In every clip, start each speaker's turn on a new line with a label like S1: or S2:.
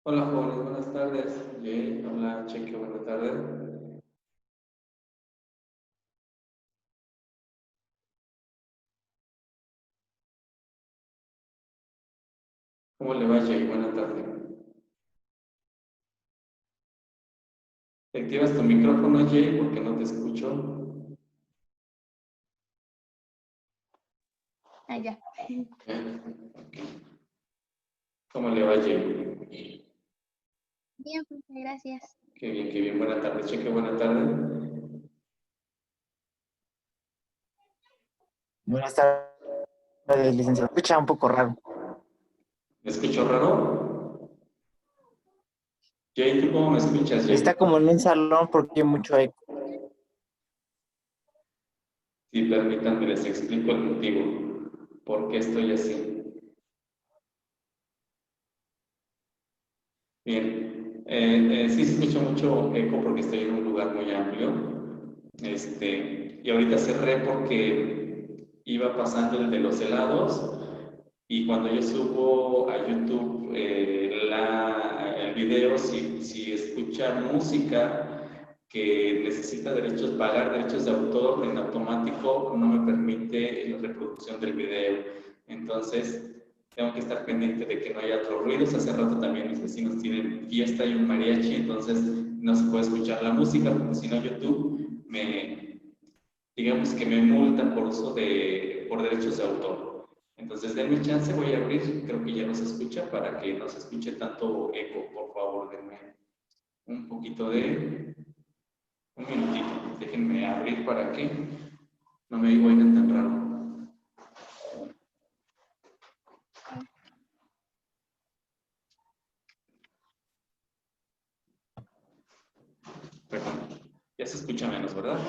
S1: Hola jóvenes, buenas tardes. Bien, habla Cheque, buenas tardes. ¿Cómo le va, Jay? Buenas tardes. ¿Te activas tu micrófono, Jay? Porque no te escucho.
S2: Ah, ya.
S1: ¿Cómo le va, Jay?
S2: Bien, pues, gracias.
S1: Qué bien, qué bien. Buenas tardes, Cheque, buenas tardes.
S3: Buenas tardes, licenciado. Escucha un poco raro.
S1: ¿Me escucho raro? Jay, ¿tú cómo me escuchas, Jay?
S3: Está como en un salón porque hay mucho eco.
S1: Sí, permítanme, les explico el motivo. ¿Por qué estoy así? Bien. Sí se escucha mucho eco porque estoy en un lugar muy amplio. Y ahorita cerré porque iba pasando el de los helados y cuando yo subo a YouTube el video, si escucha música que necesita pagar derechos de autor, en automático no me permite la reproducción del video. Entonces, tengo que estar pendiente de que no haya otros ruidos. Hace rato también mis vecinos tienen fiesta y un mariachi, entonces no se puede escuchar la música porque si no YouTube digamos que me multa por por derechos de autor. Entonces denme chance, voy a abrir, creo que ya no se escucha, para que no se escuche tanto eco, por favor, denme un poquito un minutito, déjenme abrir para que no me oigan tan raro. Perdón, ya se escucha menos, ¿verdad?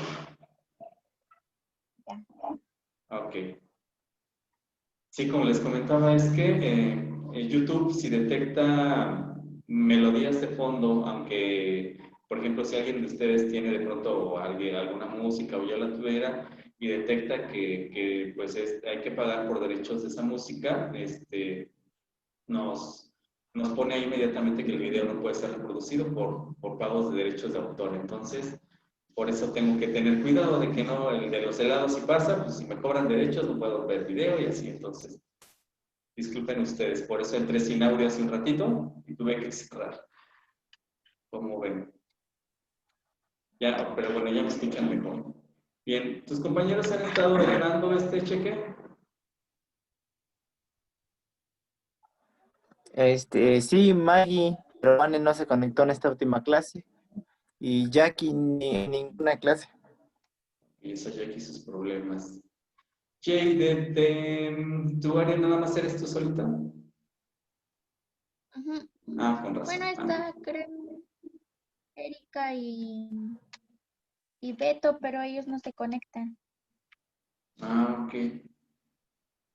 S2: Ya.
S1: Ok. Sí, como les comentaba, es que YouTube si detecta melodías de fondo, aunque, por ejemplo, si alguien de ustedes tiene de pronto alguna música o ya la tuviera y detecta que pues hay que pagar por derechos de esa música, nos, nos pone ahí inmediatamente que el video no puede ser reproducido por pagos de derechos de autor. Entonces, por eso tengo que tener cuidado de que no, el de los helados si pasa, pues si me cobran derechos no puedo ver video y así. Entonces, disculpen ustedes, por eso entré sin audio hace un ratito y tuve que cerrar. Como ven. Ya, pero bueno, ya me escuchan mejor. Bien, ¿tus compañeros han estado dando este cheque?
S3: Sí, Maggie, pero Vane no se conectó en esta última clase. Y Jackie ni en ninguna clase.
S1: Y eso ya aquí sus problemas. Jay, de tu área nada más eres tú solita.
S2: Ujú.
S1: Ah, con razón.
S2: Bueno, está, creo, Erika y Beto, pero ellos no se conectan.
S1: Ok.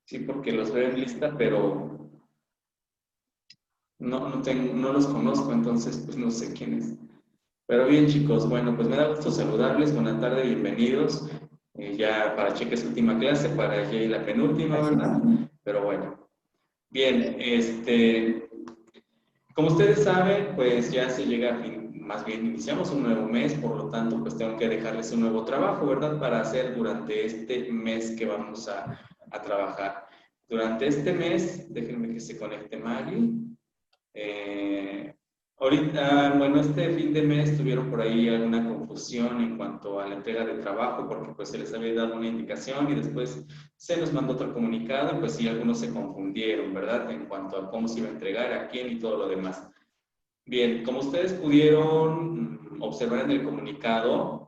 S1: Sí, porque los veo en lista, pero no los conozco, entonces pues no sé quiénes. Pero bien, chicos, bueno, pues me da gusto saludarles. Buenas tardes, bienvenidos. Ya para Cheque es última clase, para Jay la penúltima, ¿verdad? Pero bueno. Bien, como ustedes saben, pues ya se llega a fin, más bien iniciamos un nuevo mes, por lo tanto, pues tengo que dejarles un nuevo trabajo, ¿verdad? Para hacer durante este mes que vamos a trabajar. Durante este mes, déjenme que se conecte Maggie. Ahorita, bueno, este fin de mes tuvieron por ahí alguna confusión en cuanto a la entrega de trabajo, porque pues se les había dado una indicación y después se nos mandó otro comunicado y pues sí, algunos se confundieron, ¿verdad? En cuanto a cómo se iba a entregar, a quién y todo lo demás. Bien, como ustedes pudieron observar en el comunicado,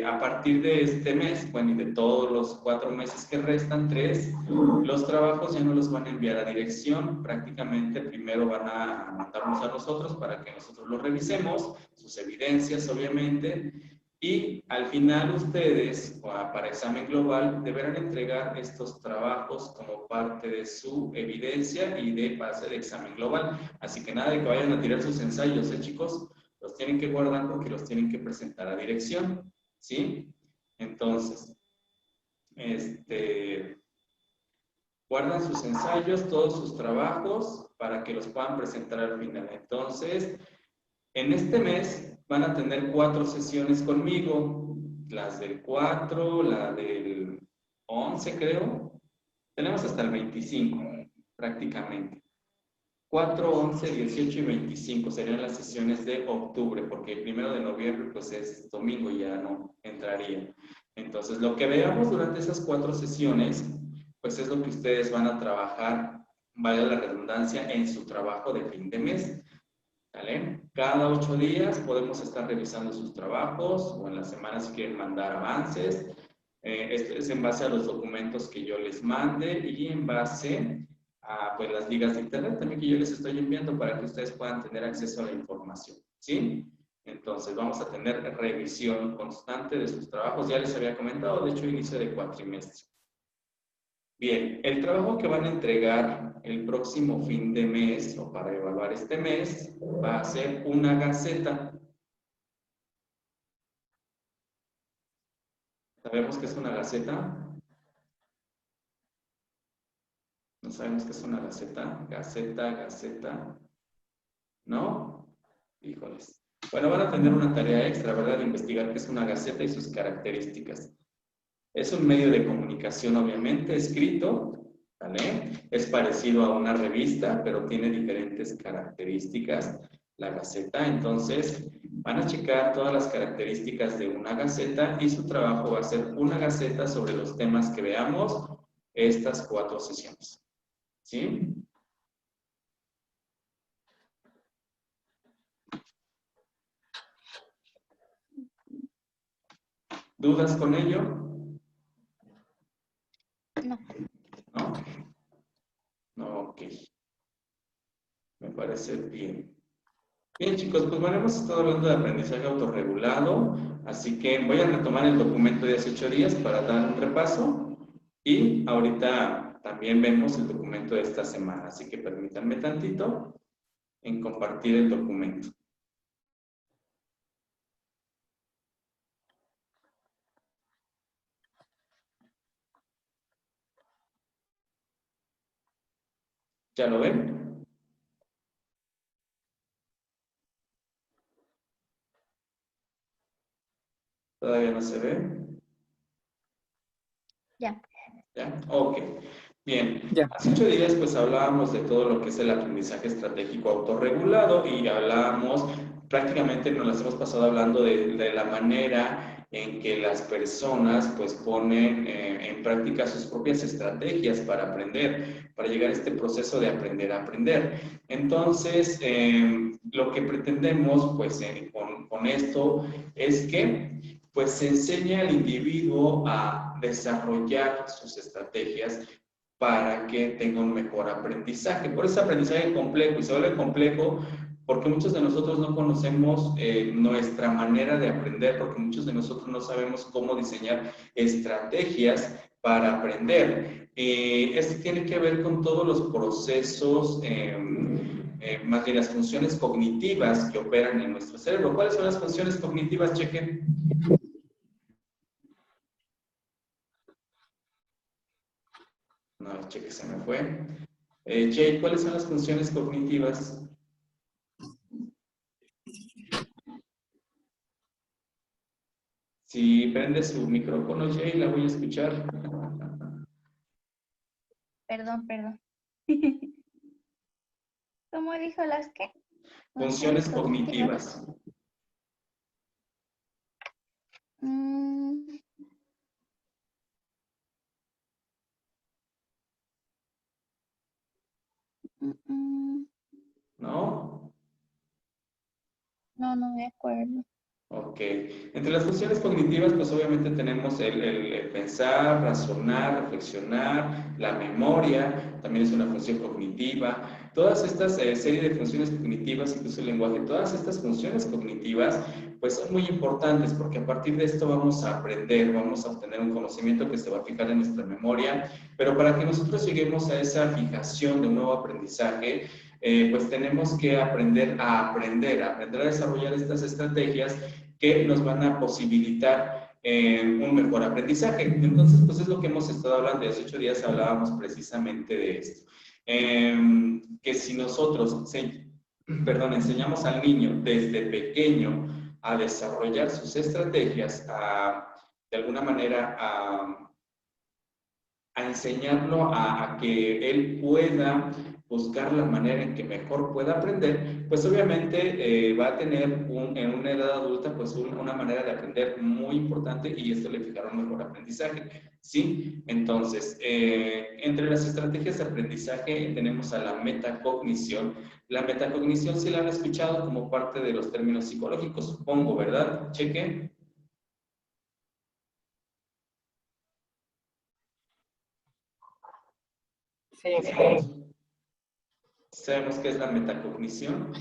S1: a partir de este mes, bueno, y de todos los 4 meses que restan, 3, los trabajos ya no los van a enviar a dirección, prácticamente primero van a mandarnos a nosotros para que nosotros los revisemos, sus evidencias obviamente, y al final ustedes, para examen global, deberán entregar estos trabajos como parte de su evidencia y de base de examen global. Así que nada de que vayan a tirar sus ensayos, chicos, los tienen que guardar porque los tienen que presentar a dirección, ¿sí? Entonces, guardan sus ensayos, todos sus trabajos, para que los puedan presentar al final. Entonces, en este mes van a tener 4 sesiones conmigo, las del 4, la del 11 creo, tenemos hasta el 25 prácticamente. 4, 11, 18 y 25 serían las sesiones de octubre, porque el 1 de noviembre pues es domingo y ya no entraría. Entonces, lo que veamos durante esas 4 sesiones, pues es lo que ustedes van a trabajar, vale la redundancia, en su trabajo de fin de mes. ¿Vale? Cada 8 días podemos estar revisando sus trabajos o en la semana si quieren mandar avances. Esto es en base a los documentos que yo les mande y en base a pues, las ligas de internet también que yo les estoy enviando para que ustedes puedan tener acceso a la información. ¿Sí? Entonces vamos a tener revisión constante de sus trabajos. Ya les había comentado, de hecho, inicio de cuatrimestre. Bien, el trabajo que van a entregar el próximo fin de mes o para evaluar este mes va a ser una gaceta. ¿Sabemos qué es una gaceta? ¿No sabemos qué es una gaceta? Gaceta. ¿No? Híjoles. Bueno, van a tener una tarea extra, ¿verdad? De investigar qué es una gaceta y sus características. Es un medio de comunicación, obviamente, escrito, ¿vale? Es parecido a una revista, pero tiene diferentes características, la gaceta. Entonces, van a checar todas las características de una gaceta y su trabajo va a ser una gaceta sobre los temas que veamos estas 4 sesiones. ¿Sí? ¿Dudas con ello?
S2: No.
S1: ¿No? No, ok. Me parece bien. Bien, chicos, pues bueno, hemos estado hablando de aprendizaje autorregulado, así que voy a retomar el documento de hace 8 días para dar un repaso y ahorita también vemos el documento de esta semana, así que permítanme tantito en compartir el documento. ¿Ya lo ven? ¿Todavía no se ve?
S2: Ya.
S1: ¿Ya? Ok. Bien.
S3: Ya.
S1: Hace 8 días pues hablábamos de todo lo que es el aprendizaje estratégico autorregulado y hablábamos, prácticamente nos las hemos pasado hablando de la manera en que las personas pues ponen en práctica sus propias estrategias para aprender, para llegar a este proceso de aprender a aprender. Entonces, lo que pretendemos pues con esto es que pues se enseña al individuo a desarrollar sus estrategias para que tenga un mejor aprendizaje. Por ese aprendizaje complejo, y se vuelve complejo porque muchos de nosotros no conocemos nuestra manera de aprender, porque muchos de nosotros no sabemos cómo diseñar estrategias para aprender. Esto tiene que ver con todos los procesos, más bien las funciones cognitivas que operan en nuestro cerebro. ¿Cuáles son las funciones cognitivas, Cheque? No, Cheque se me fue. Jay, ¿cuáles son las funciones cognitivas? Si prende su micrófono, Jay, la voy a escuchar.
S2: Perdón. ¿Cómo dijo las qué?
S1: Funciones cognitivas.
S2: Mm, mm.
S1: ¿No?
S2: No, no me acuerdo.
S1: Ok. Entre las funciones cognitivas, pues obviamente tenemos el pensar, razonar, reflexionar, la memoria, también es una función cognitiva. Todas estas serie de funciones cognitivas, incluso el lenguaje, todas estas funciones cognitivas, pues son muy importantes porque a partir de esto vamos a aprender, vamos a obtener un conocimiento que se va a fijar en nuestra memoria, pero para que nosotros lleguemos a esa fijación de un nuevo aprendizaje, pues tenemos que aprender a desarrollar estas estrategias que nos van a posibilitar un mejor aprendizaje. Entonces, pues es lo que hemos estado hablando. Hace 8 días hablábamos precisamente de esto. Que si nosotros, enseñamos al niño desde pequeño a desarrollar sus estrategias, de alguna manera a enseñarlo a que él pueda buscar la manera en que mejor pueda aprender, pues obviamente va a tener en una edad adulta pues una manera de aprender muy importante y esto le fijará un mejor aprendizaje, ¿sí? Entonces, entre las estrategias de aprendizaje tenemos a la metacognición. La metacognición sí la han escuchado como parte de los términos psicológicos, supongo, ¿verdad? Cheque.
S3: Sí.
S1: ¿Sabemos qué es la metacognición?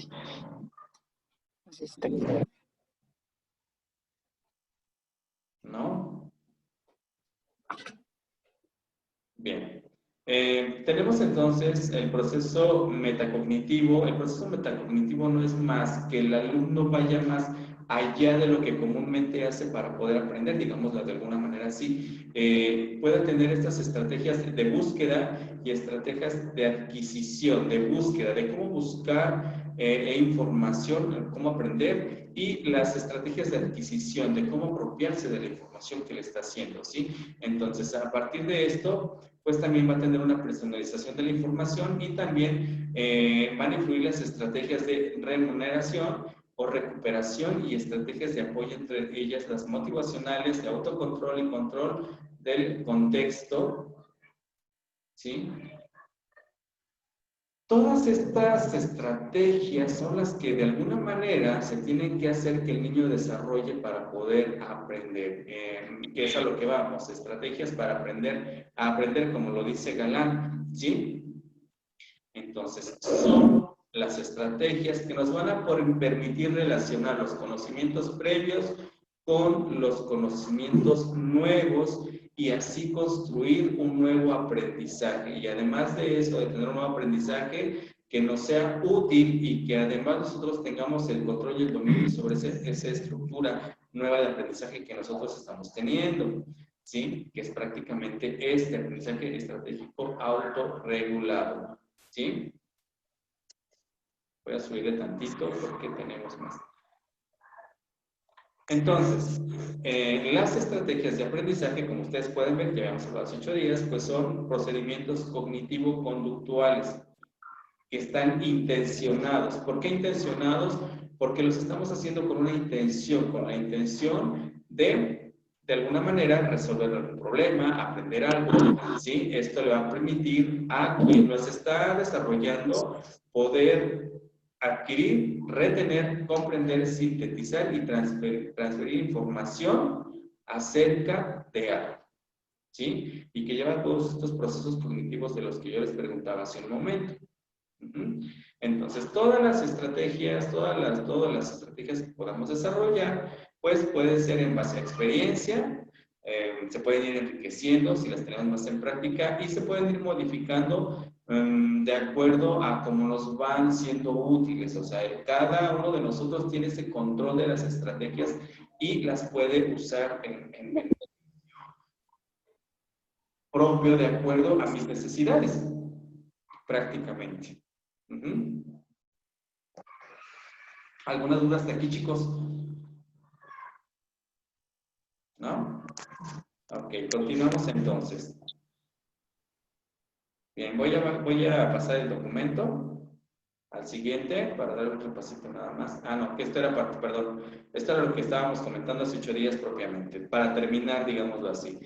S3: Sí, está claro.
S1: ¿No? Bien. Tenemos entonces el proceso metacognitivo. El proceso metacognitivo no es más que el alumno vaya más allá de lo que comúnmente hace para poder aprender, digámoslo de alguna manera así. Puede tener estas estrategias de búsqueda y estrategias de adquisición, de búsqueda, de cómo buscar información, cómo aprender, y las estrategias de adquisición, de cómo apropiarse de la información que le está haciendo, ¿sí? Entonces, a partir de esto, pues también va a tener una personalización de la información y también van a influir las estrategias de remuneración o recuperación y estrategias de apoyo, entre ellas las motivacionales, de autocontrol y control del contexto, ¿sí? Todas estas estrategias son las que de alguna manera se tienen que hacer que el niño desarrolle para poder aprender, que es a lo que vamos, estrategias para aprender a aprender, como lo dice Galán, ¿sí? Entonces, son las estrategias que nos van a permitir relacionar los conocimientos previos con los conocimientos nuevos y así construir un nuevo aprendizaje. Y además de eso, de tener un nuevo aprendizaje que nos sea útil y que además nosotros tengamos el control y el dominio sobre esa estructura nueva de aprendizaje que nosotros estamos teniendo, ¿sí? Que es prácticamente este aprendizaje estratégico autorregulado, ¿sí? Voy a subirle tantito porque tenemos más. Entonces, las estrategias de aprendizaje, como ustedes pueden ver, ya habíamos hablado hace 8 días, pues son procedimientos cognitivo-conductuales que están intencionados. ¿Por qué intencionados? Porque los estamos haciendo con una intención, con la intención de alguna manera, resolver algún problema, aprender algo, ¿sí? Esto le va a permitir a quien los está desarrollando poder adquirir, retener, comprender, sintetizar y transferir información acerca de algo, ¿sí? Y que lleva todos estos procesos cognitivos de los que yo les preguntaba hace un momento. Entonces, todas las estrategias, todas las estrategias que podamos desarrollar, pues pueden ser en base a experiencia, se pueden ir enriqueciendo si las tenemos más en práctica y se pueden ir modificando de acuerdo a cómo nos van siendo útiles. O sea, cada uno de nosotros tiene ese control de las estrategias y las puede usar en propio de acuerdo a mis necesidades, prácticamente. ¿Alguna duda hasta aquí, chicos? ¿No? Ok, continuamos entonces. Bien, voy a pasar el documento. al siguiente para dar un repasito nada más. Ah, no, que esto era parte, perdón. Esto era lo que estábamos comentando hace 8 días propiamente. Para terminar, digámoslo así.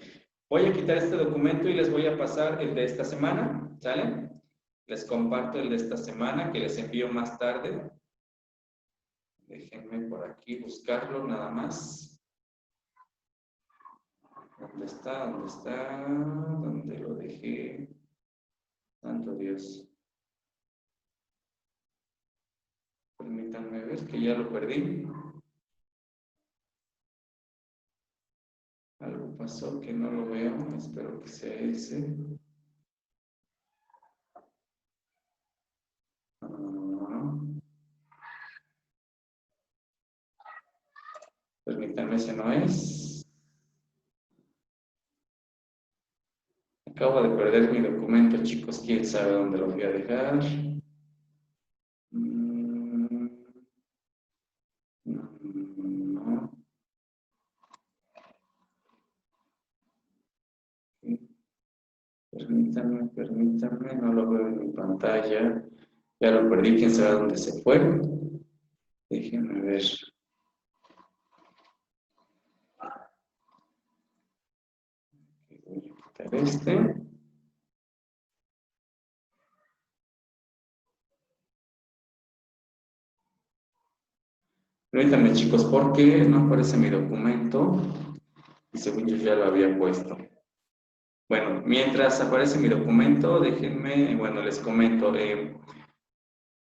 S1: Voy a quitar este documento y les voy a pasar el de esta semana, ¿sale? Les comparto el de esta semana que les envío más tarde. Déjenme por aquí buscarlo nada más. ¿Dónde está? ¿Dónde está? ¿Dónde lo dejé? Santo Dios. Permítanme ver que ya lo perdí. Algo pasó que no lo veo. Espero que sea ese. Permítanme, ese no es. Acabo de perder mi documento, chicos. ¿Quién sabe dónde lo voy a dejar? No. Permítanme, no lo veo en mi pantalla. Ya lo perdí, quién sabe dónde se fue. Déjenme ver. Voy a quitar este. Permítanme, chicos, porque no aparece mi documento y según yo ya lo había puesto. Bueno, mientras aparece mi documento, déjenme, bueno, les comento.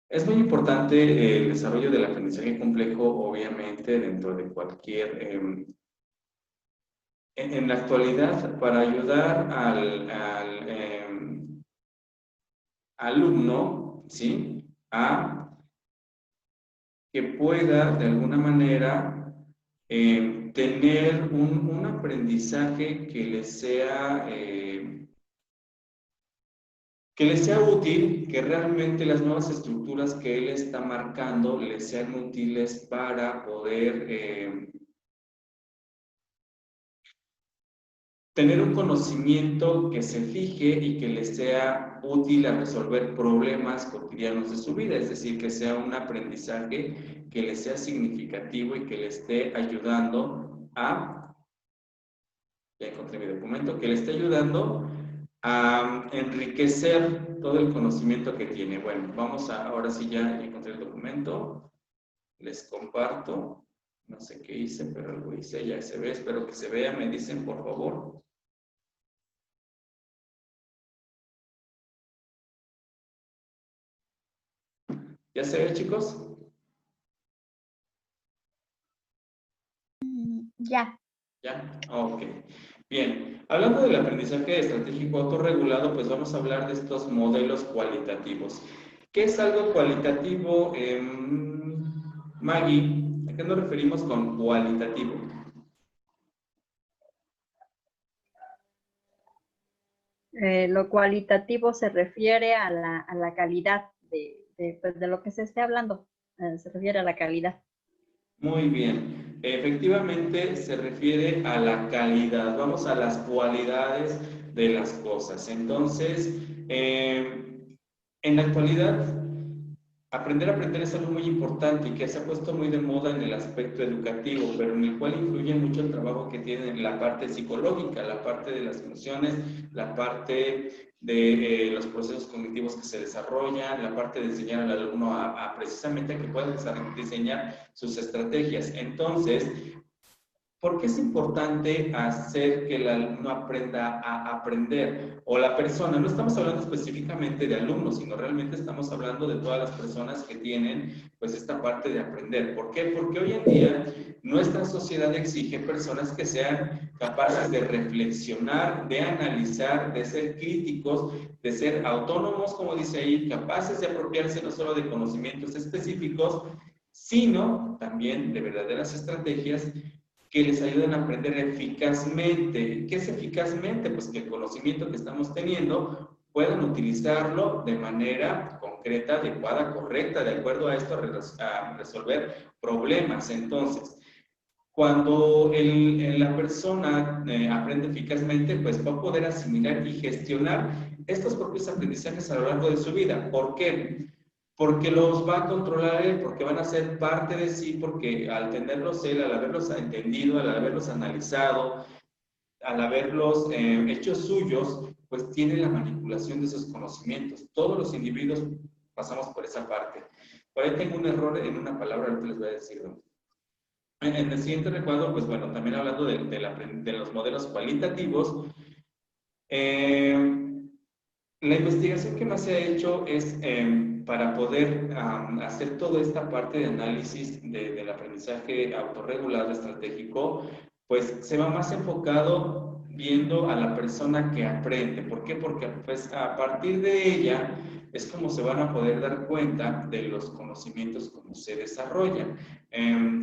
S1: Es muy importante el desarrollo del aprendizaje complejo, obviamente, dentro de cualquier... en la actualidad, para ayudar al alumno, ¿sí? A que pueda, de alguna manera, tener un aprendizaje que les sea útil, que realmente las nuevas estructuras que él está marcando les sean útiles para poder tener un conocimiento que se fije y que les sea útil a resolver problemas cotidianos de su vida, es decir, que sea un aprendizaje que les sea significativo y que le esté ayudando a, ya encontré mi documento, que le esté ayudando a enriquecer todo el conocimiento que tiene. Bueno, vamos a, ahora sí ya encontré el documento, les comparto, no sé qué hice, pero algo hice, ya se ve, espero que se vea, me dicen por favor. ¿Ya se ve, chicos?
S2: Ya.
S1: ¿Ya? Ok. Bien. Hablando del aprendizaje estratégico autorregulado, pues vamos a hablar de estos modelos cualitativos. ¿Qué es algo cualitativo? Maggie, ¿a qué nos referimos con cualitativo?
S4: Lo cualitativo se refiere a la calidad pues, de lo que se esté hablando. Se refiere a la calidad.
S1: Muy bien. Efectivamente, se refiere a la calidad. Vamos a las cualidades de las cosas. Entonces, en la actualidad, aprender a aprender es algo muy importante y que se ha puesto muy de moda en el aspecto educativo, pero en el cual influye mucho el trabajo que tiene la parte psicológica, la parte de las emociones, la parte de los procesos cognitivos que se desarrollan, la parte de enseñar al alumno a precisamente a que pueda diseñar sus estrategias. Entonces, ¿por qué es importante hacer que el alumno aprenda a aprender? O la persona, no estamos hablando específicamente de alumnos, sino realmente estamos hablando de todas las personas que tienen pues esta parte de aprender. ¿Por qué? Porque hoy en día nuestra sociedad exige personas que sean capaces de reflexionar, de analizar, de ser críticos, de ser autónomos, como dice ahí, capaces de apropiarse no solo de conocimientos específicos, sino también de verdaderas estrategias que les ayuden a aprender eficazmente. ¿Qué es eficazmente? Pues que el conocimiento que estamos teniendo puedan utilizarlo de manera concreta, adecuada, correcta, de acuerdo a esto, a resolver problemas. Entonces, cuando la persona aprende eficazmente, pues va a poder asimilar y gestionar estos propios aprendizajes a lo largo de su vida. ¿Por qué? porque los va a controlar él, porque van a ser parte de sí, porque al tenerlos él, al haberlos entendido, al haberlos analizado, al haberlos hecho suyos, pues tiene la manipulación de esos conocimientos. Todos los individuos pasamos por esa parte. Por ahí tengo un error en una palabra, ahorita les voy a decir. En el siguiente recuadro, pues bueno, también hablando de los modelos cualitativos, la investigación que más se ha hecho es para poder hacer toda esta parte de análisis del aprendizaje autorregulado estratégico, pues se va más enfocado viendo a la persona que aprende. ¿Por qué? Porque pues, a partir de ella es como se van a poder dar cuenta de los conocimientos como se desarrollan.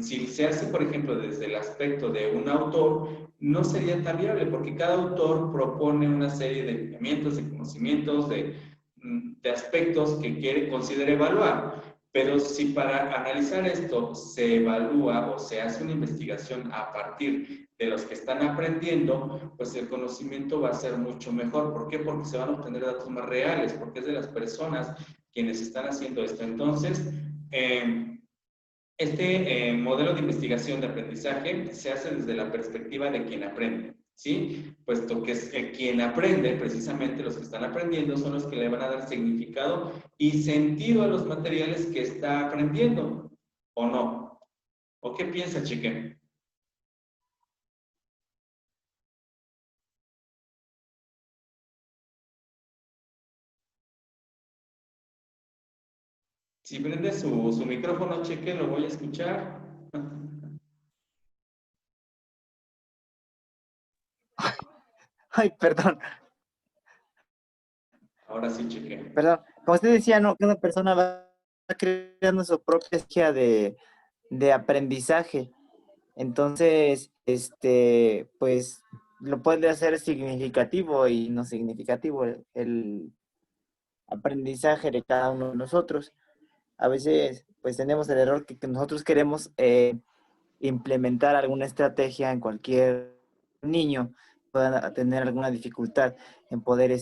S1: Si se hace, por ejemplo, desde el aspecto de un autor, no sería tan viable porque cada autor propone una serie de lineamientos, de conocimientos, de aspectos que considera evaluar. Pero si para analizar esto se evalúa o se hace una investigación a partir de los que están aprendiendo, pues el conocimiento va a ser mucho mejor. ¿Por qué? Porque se van a obtener datos más reales, porque es de las personas quienes están haciendo esto. Entonces, este modelo de investigación de aprendizaje se hace desde la perspectiva de quien aprende, ¿sí? Puesto que es quien aprende, precisamente los que están aprendiendo, son los que le van a dar significado y sentido a los materiales que está aprendiendo, ¿o no? ¿O qué piensa, chique? Si prende su micrófono, cheque, lo voy a escuchar.
S3: Ay, perdón,
S1: Ahora sí, cheque.
S3: perdón. Como usted decía, ¿no? Cada persona va creando su propia estrategia de aprendizaje. Entonces, pues, lo puede hacer significativo y no significativo el aprendizaje de cada uno de nosotros. A veces, pues, tenemos el error que nosotros queremos implementar alguna estrategia en cualquier niño, pueda tener alguna dificultad en poder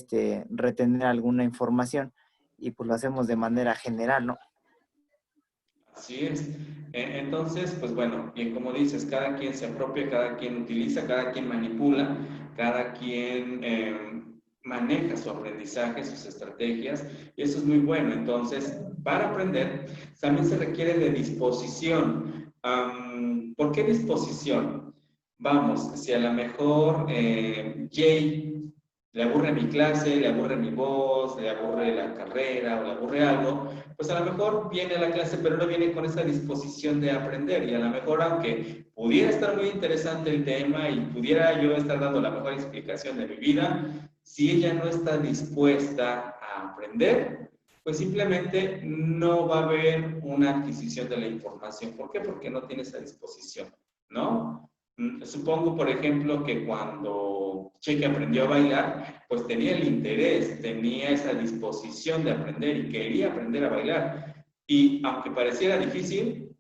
S3: retener alguna información y pues lo hacemos de manera general, ¿no?
S1: Así es. Entonces, pues bueno, bien como dices, cada quien se apropia, cada quien utiliza, cada quien manipula, cada quien maneja su aprendizaje, sus estrategias, y eso es muy bueno. Entonces, para aprender, también se requiere de disposición. ¿Por qué disposición? Vamos, si a lo mejor Jay le aburre mi clase, le aburre mi voz, le aburre la carrera o le aburre algo, pues a lo mejor viene a la clase, pero no viene con esa disposición de aprender. Y a lo mejor, aunque pudiera estar muy interesante el tema y pudiera yo estar dando la mejor explicación de mi vida, si ella no está dispuesta a aprender, pues simplemente no va a haber una adquisición de la información. ¿Por qué? Porque no tiene esa disposición, ¿no? Supongo, por ejemplo, que cuando Cheque aprendió a bailar, pues tenía el interés, tenía esa disposición de aprender y quería aprender a bailar. Y aunque pareciera difícil,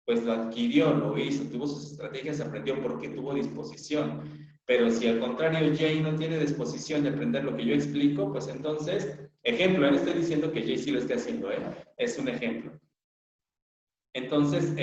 S1: pues lo adquirió, lo hizo, tuvo sus estrategias, aprendió porque tuvo disposición. Pero si al contrario Jay no tiene disposición de aprender lo que yo explico, pues entonces, ejemplo, no estoy diciendo que Jay sí lo esté haciendo, es un ejemplo. Entonces,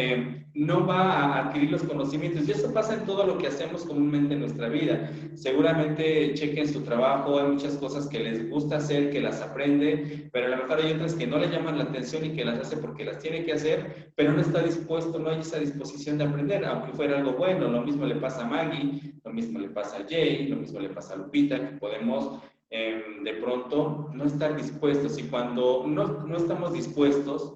S1: no va a adquirir los conocimientos. Y eso pasa en todo lo que hacemos comúnmente en nuestra vida. Seguramente chequen su trabajo, hay muchas cosas que les gusta hacer, que las aprende, pero a lo mejor hay otras que no le llaman la atención y que las hace porque las tiene que hacer, pero no está dispuesto, no hay esa disposición de aprender, aunque fuera algo bueno. Lo mismo le pasa a Maggie, lo mismo le pasa a Jay, lo mismo le pasa a Lupita, que podemos de pronto no estar dispuestos. Y cuando no estamos dispuestos,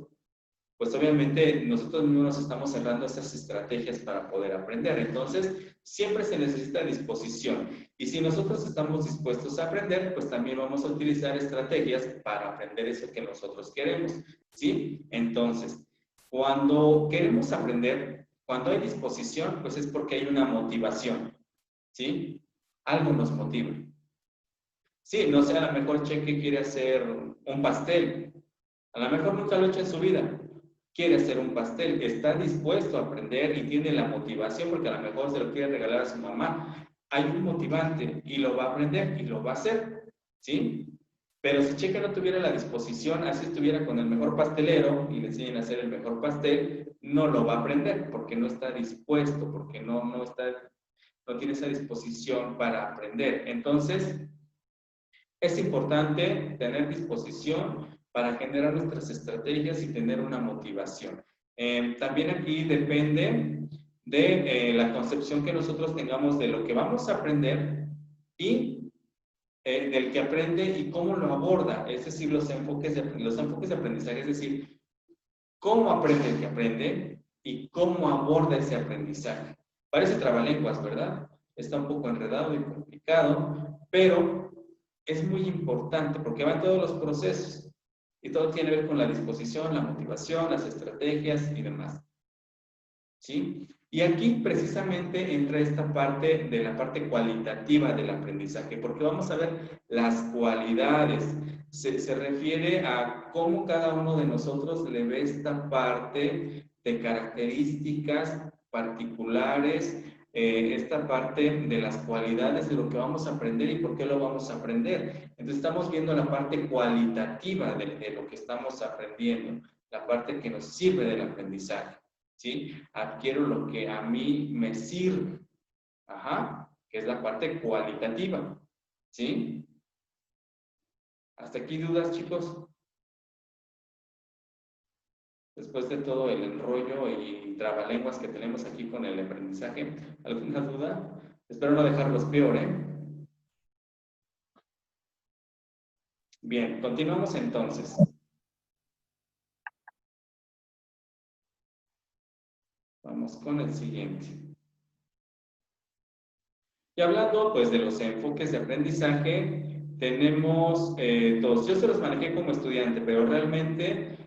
S1: pues obviamente nosotros mismos nos estamos cerrando esas estrategias para poder aprender. Entonces, siempre se necesita disposición. Y si nosotros estamos dispuestos a aprender, pues también vamos a utilizar estrategias para aprender eso que nosotros queremos, ¿sí? Entonces, cuando queremos aprender, cuando hay disposición, pues es porque hay una motivación, ¿sí? Algo nos motiva. Sí, no sé, a lo mejor Cheque quiere hacer un pastel. A lo mejor nunca lo ha hecho en su vida. Quiere hacer un pastel, está dispuesto a aprender y tiene la motivación porque a lo mejor se lo quiere regalar a su mamá. Hay un motivante y lo va a aprender y lo va a hacer, ¿sí? Pero si Checa no tuviera la disposición, así estuviera con el mejor pastelero y le enseñan a hacer el mejor pastel, no lo va a aprender porque no está dispuesto, porque no tiene esa disposición para aprender. Entonces, es importante tener disposición para generar nuestras estrategias y tener una motivación. También aquí depende de la concepción que nosotros tengamos de lo que vamos a aprender y del que aprende y cómo lo aborda, es decir, los enfoques de aprendizaje, es decir, cómo aprende el que aprende y cómo aborda ese aprendizaje. Parece trabalenguas, ¿verdad? Está un poco enredado y complicado, pero es muy importante porque va en todos los procesos y todo tiene que ver con la disposición, la motivación, las estrategias y demás. ¿Sí? Y aquí precisamente entra esta parte de la parte cualitativa del aprendizaje, porque vamos a ver las cualidades. Se refiere a cómo cada uno de nosotros le ve esta parte de características particulares, esta parte de las cualidades de lo que vamos a aprender y por qué lo vamos a aprender. Entonces estamos viendo la parte cualitativa de lo que estamos aprendiendo, la parte que nos sirve del aprendizaje. ¿Sí? Adquiero lo que a mí me sirve, que es la parte cualitativa, ¿sí? ¿Hasta aquí dudas, chicos? Después de todo el enrollo y trabalenguas que tenemos aquí con el aprendizaje, ¿alguna duda? Espero no dejarlos peor, ¿eh? Bien, continuamos entonces. Vamos con el siguiente. Y hablando pues de los enfoques de aprendizaje, tenemos dos. Yo se los manejé como estudiante, pero realmente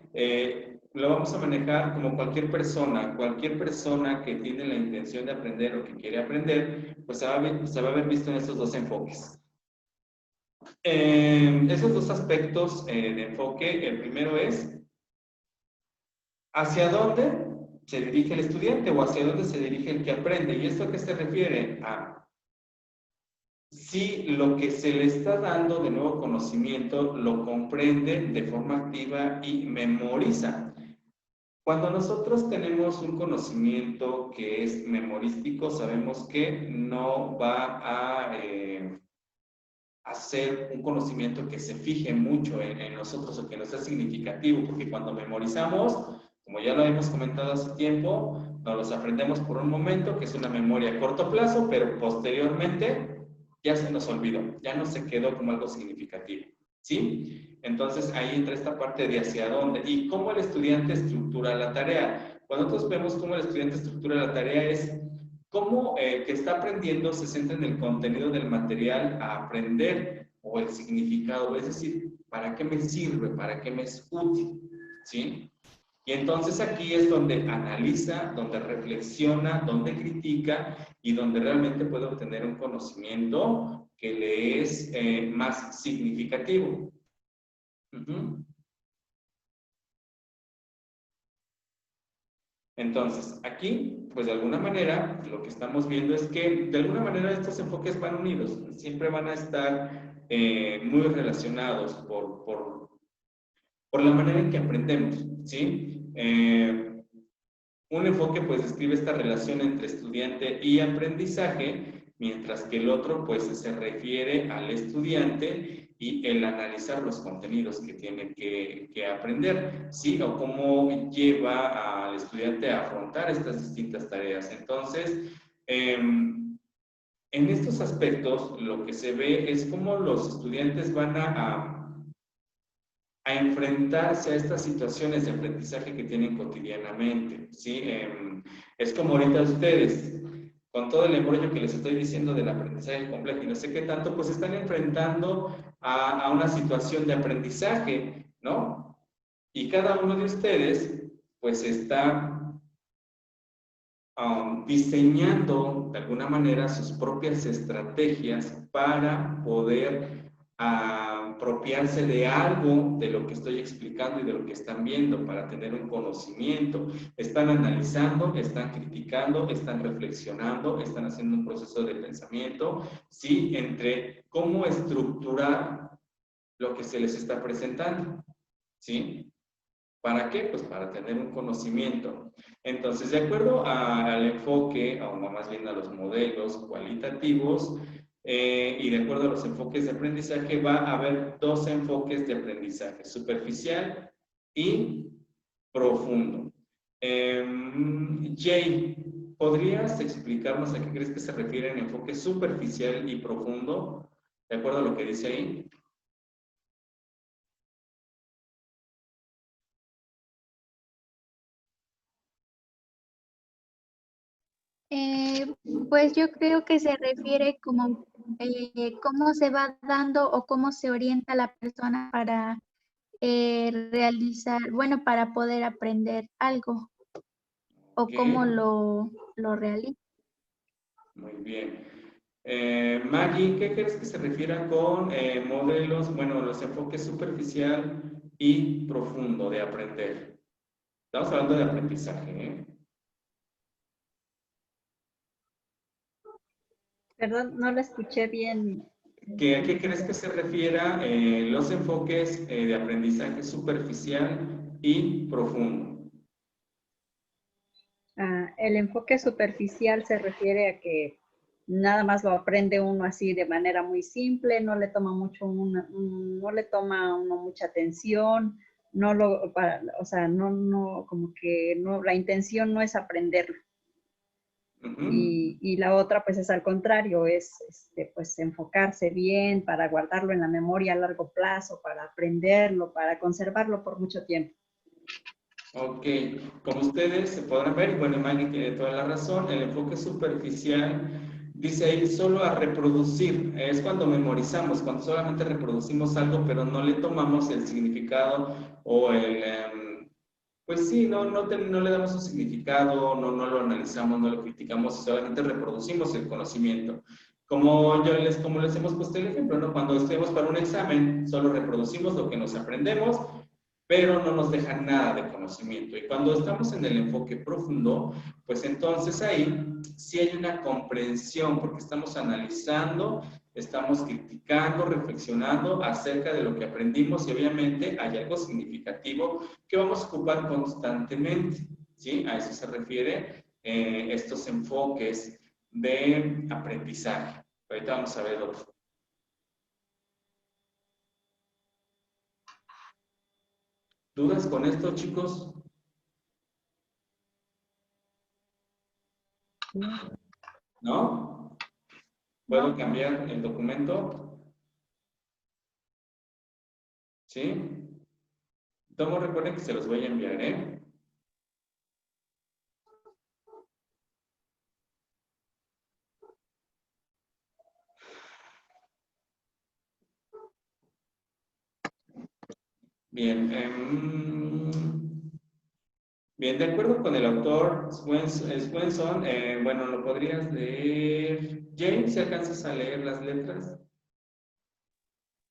S1: lo vamos a manejar como cualquier persona que tiene la intención de aprender o que quiere aprender, pues se va a ver visto en estos dos enfoques. Esos dos aspectos de enfoque, el primero es ¿hacia dónde se dirige el estudiante o hacia dónde se dirige el que aprende? ¿Y esto a qué se refiere? A si lo que se le está dando de nuevo conocimiento lo comprende de forma activa y memoriza. Cuando nosotros tenemos un conocimiento que es memorístico, sabemos que no va a ser un conocimiento que se fije mucho en nosotros o que no sea significativo, porque cuando memorizamos, como ya lo hemos comentado hace tiempo, nos los aprendemos por un momento, que es una memoria a corto plazo, pero posteriormente ya se nos olvidó, ya no se quedó como algo significativo, ¿sí? Entonces ahí entra esta parte de hacia dónde y cómo el estudiante estructura la tarea. Cuando nosotros vemos cómo el estudiante estructura la tarea es cómo que está aprendiendo se centra en el contenido del material a aprender o el significado, es decir, ¿para qué me sirve? ¿Para qué me es útil? ¿Sí? Y entonces aquí es donde analiza, donde reflexiona, donde critica y donde realmente puede obtener un conocimiento que le es más significativo. Entonces, aquí, pues de alguna manera, lo que estamos viendo es que de alguna manera estos enfoques van unidos, siempre van a estar muy relacionados por la manera en que aprendemos, ¿sí? Un enfoque pues describe esta relación entre estudiante y aprendizaje, mientras que el otro pues se refiere al estudiante y el analizar los contenidos que tiene que aprender, ¿sí? O cómo lleva al estudiante a afrontar estas distintas tareas. Entonces, en estos aspectos lo que se ve es cómo los estudiantes van a enfrentarse a estas situaciones de aprendizaje que tienen cotidianamente, ¿sí? Es como ahorita ustedes, con todo el embrollo que les estoy diciendo del aprendizaje complejo y no sé qué tanto, pues están enfrentando a una situación de aprendizaje, ¿no? Y cada uno de ustedes, pues está diseñando de alguna manera sus propias estrategias para poder apropiarse de algo de lo que estoy explicando y de lo que están viendo para tener un conocimiento. Están analizando, están criticando, están reflexionando, están haciendo un proceso de pensamiento, ¿sí? Entre cómo estructurar lo que se les está presentando, ¿sí? ¿Para qué? Pues para tener un conocimiento. Entonces, de acuerdo al enfoque, o más bien a los modelos cualitativos, y de acuerdo a los enfoques de aprendizaje, va a haber dos enfoques de aprendizaje, superficial y profundo. Jay, ¿podrías explicarnos a qué crees que se refiere en enfoque superficial y profundo? De acuerdo a lo que dice ahí.
S2: Pues yo creo que se refiere como cómo se va dando o cómo se orienta la persona para realizar, bueno, para poder aprender algo o
S1: Ok,
S2: cómo lo realiza.
S1: muy bien. Maggie, ¿qué crees que se refiera con modelos, bueno, los enfoques superficial y profundo de aprender? Estamos hablando de aprendizaje, ¿eh?
S4: Perdón, no lo escuché bien.
S1: ¿A qué crees que se refiera los enfoques de aprendizaje superficial y profundo?
S4: El enfoque superficial se refiere a que nada más lo aprende uno así de manera muy simple, no le toma no le toma uno mucha atención, o sea, como que no, la intención no es aprenderlo. Y la otra, pues es al contrario, es pues enfocarse bien para guardarlo en la memoria a largo plazo, para aprenderlo, para conservarlo por mucho tiempo.
S1: Ok, como ustedes se podrán ver, y bueno, Maggie tiene toda la razón, el enfoque superficial dice ahí solo a reproducir, es cuando memorizamos, cuando solamente reproducimos algo, pero no le tomamos el significado o pues sí, no le damos un significado, no lo analizamos, no lo criticamos, solamente reproducimos el conocimiento. Como les hemos puesto el ejemplo, ¿no? Cuando estudiamos para un examen, solo reproducimos lo que nos aprendemos, pero no nos deja nada de conocimiento. Y cuando estamos en el enfoque profundo, pues entonces ahí sí hay una comprensión, porque estamos analizando, estamos criticando, reflexionando acerca de lo que aprendimos y obviamente hay algo significativo que vamos a ocupar constantemente, ¿sí? A eso se refiere estos enfoques de aprendizaje. Ahorita vamos a ver otro. ¿Dudas con esto, chicos? ¿No? ¿Puedo cambiar el documento? ¿Sí? Tomo, recuerden que se los voy a enviar, ¿eh? Bien. Bien, de acuerdo con el autor Swenson, bueno, lo podrías leer. James, si alcanzas a leer las letras,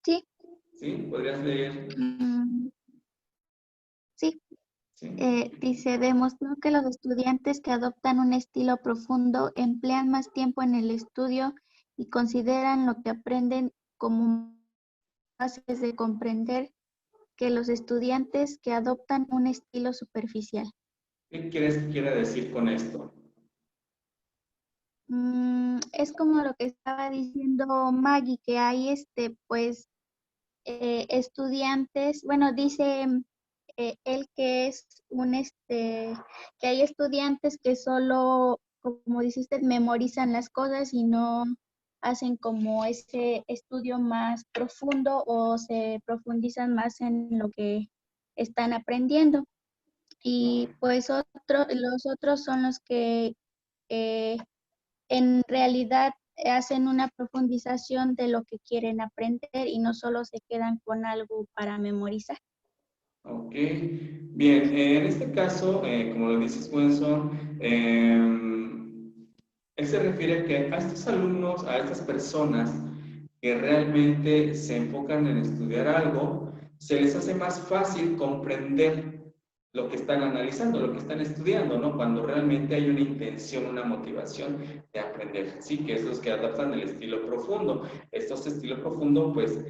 S2: Sí.
S1: ¿sí? ¿Podrías leer?
S2: Sí.
S1: ¿Sí?
S2: Dice, demostró que los estudiantes que adoptan un estilo profundo emplean más tiempo en el estudio y consideran lo que aprenden como capaces de comprender que los estudiantes que adoptan un estilo superficial.
S1: ¿Qué quieres que quiera decir con esto?
S2: Es como lo que estaba diciendo Maggie, que hay pues estudiantes, bueno, dice él que es que hay estudiantes que solo, como dijiste, memorizan las cosas y no hacen como ese estudio más profundo o se profundizan más en lo que están aprendiendo. Y pues los otros son los que eh, en realidad hacen una profundización de lo que quieren aprender y no solo se quedan con algo para memorizar.
S1: Ok, bien, en este caso, como lo dice Swenson, él se refiere a que a estos alumnos, a estas personas que realmente se enfocan en estudiar algo, se les hace más fácil comprender lo que están analizando, lo que están estudiando, ¿no? Cuando realmente hay una intención, una motivación de aprender, ¿sí? Que esos que adaptan el estilo profundo. Estos estilos profundos, pues,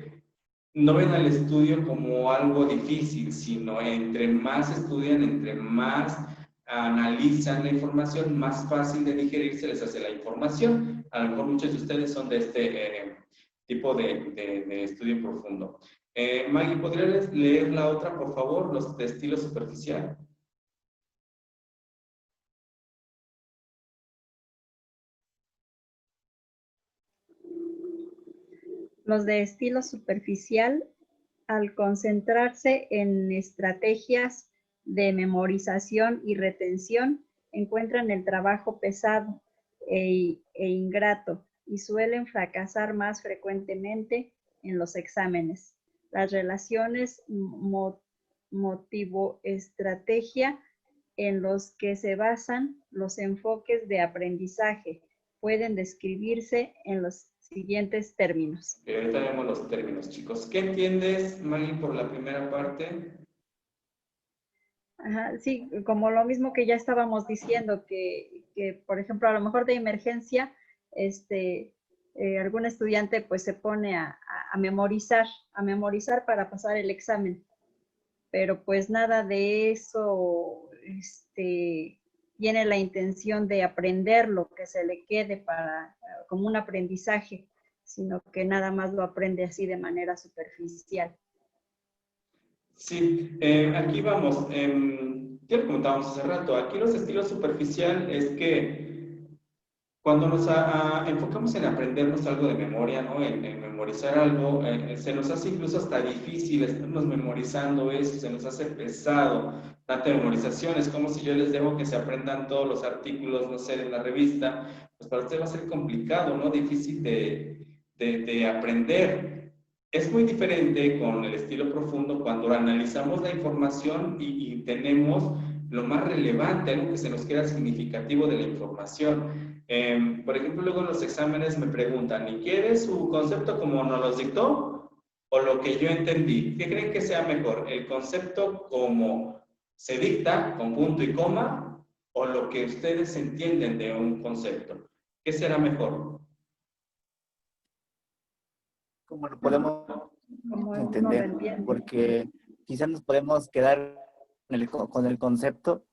S1: no ven al estudio como algo difícil, sino entre más estudian, entre más analizan la información, más fácil de digerir se les hace la información. A lo mejor muchos de ustedes son de este tipo de estudio profundo. Maggie, ¿podrías leer la otra, por favor? Los de estilo superficial.
S4: Los de estilo superficial, al concentrarse en estrategias de memorización y retención, encuentran el trabajo pesado e ingrato y suelen fracasar más frecuentemente en los exámenes. Las relaciones motivo-estrategia en los que se basan los enfoques de aprendizaje pueden describirse en los siguientes términos.
S1: Ahorita vemos los términos, chicos. ¿Qué entiendes, Maggie, por la primera parte?
S4: Ajá, sí, como lo mismo que ya estábamos diciendo, que por ejemplo, a lo mejor de emergencia, algún estudiante pues se pone a memorizar para pasar el examen, pero pues nada de eso tiene la intención de aprender lo que se le quede para, como un aprendizaje, sino que nada más lo aprende así de manera superficial.
S1: Sí, aquí vamos. Ya lo comentábamos hace rato. Aquí los estilos superficial es que cuando nos enfocamos en aprendernos algo de memoria, ¿no? En memorizar algo, se nos hace incluso hasta difícil estarnos memorizando eso, se nos hace pesado tanta memorización. Es como si yo les dejo que se aprendan todos los artículos, no sé, de una revista, pues para usted va a ser complicado, ¿no? Difícil de aprender. Es muy diferente con el estilo profundo cuando analizamos la información y tenemos lo más relevante, algo que se nos queda significativo de la información. Por ejemplo, luego en los exámenes me preguntan, ¿y quieres su concepto como nos los dictó o lo que yo entendí? ¿Qué creen que sea mejor? ¿El concepto como se dicta, con punto y coma, o lo que ustedes entienden de un concepto? ¿Qué será mejor?
S3: ¿Cómo lo podemos
S4: Como uno lo
S3: entender?
S4: entiende.
S3: Porque quizás nos podemos quedar con el concepto,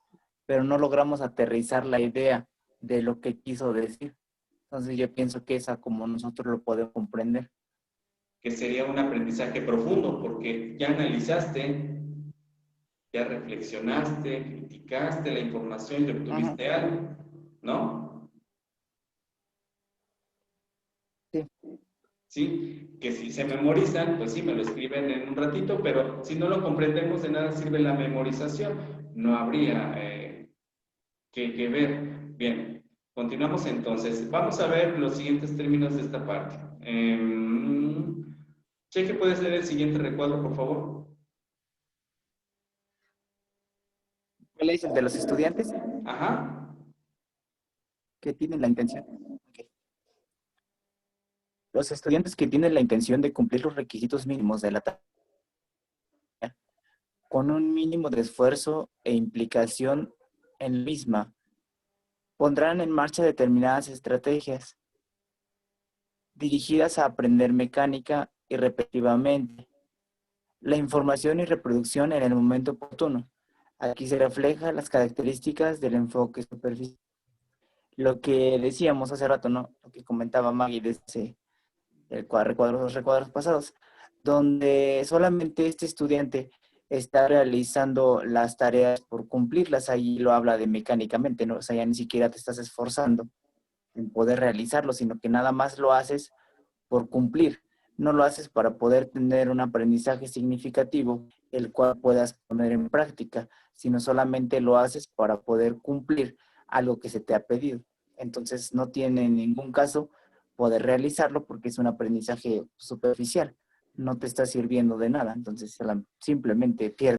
S3: pero no logramos aterrizar la idea de lo que quiso decir. Entonces yo pienso que esa como nosotros lo podemos comprender.
S1: Que sería un aprendizaje profundo, porque ya analizaste, ya reflexionaste, criticaste la información y obtuviste algo, ¿no?
S3: Sí.
S1: Sí, que si se memorizan, pues sí, me lo escriben en un ratito, pero si no lo comprendemos, de nada sirve la memorización. No habría que ver. Bien, continuamos entonces. Vamos a ver los siguientes términos de esta parte. Cheque, ¿puedes leer el siguiente recuadro, por favor?
S3: ¿Cuál es el de los estudiantes
S1: Ajá.
S3: que tienen la intención? Okay. Los estudiantes que tienen la intención de cumplir los requisitos mínimos de la tarea con un mínimo de esfuerzo e implicación en la misma, pondrán en marcha determinadas estrategias dirigidas a aprender mecánica y repetitivamente la información y reproducción en el momento oportuno. Aquí se reflejan las características del enfoque superficial. Lo que decíamos hace rato, ¿no? Lo que comentaba Maggie desde los recuadros pasados, donde solamente este estudiante está realizando las tareas por cumplirlas. Ahí lo habla de mecánicamente, ¿no? O sea, ya ni siquiera te estás esforzando en poder realizarlo, sino que nada más lo haces por cumplir. No lo haces para poder tener un aprendizaje significativo, el cual puedas poner en práctica, sino solamente lo haces para poder cumplir algo que se te ha pedido. Entonces no tiene en ningún caso poder realizarlo porque es un aprendizaje superficial. No te está sirviendo de nada. Entonces simplemente pierdes.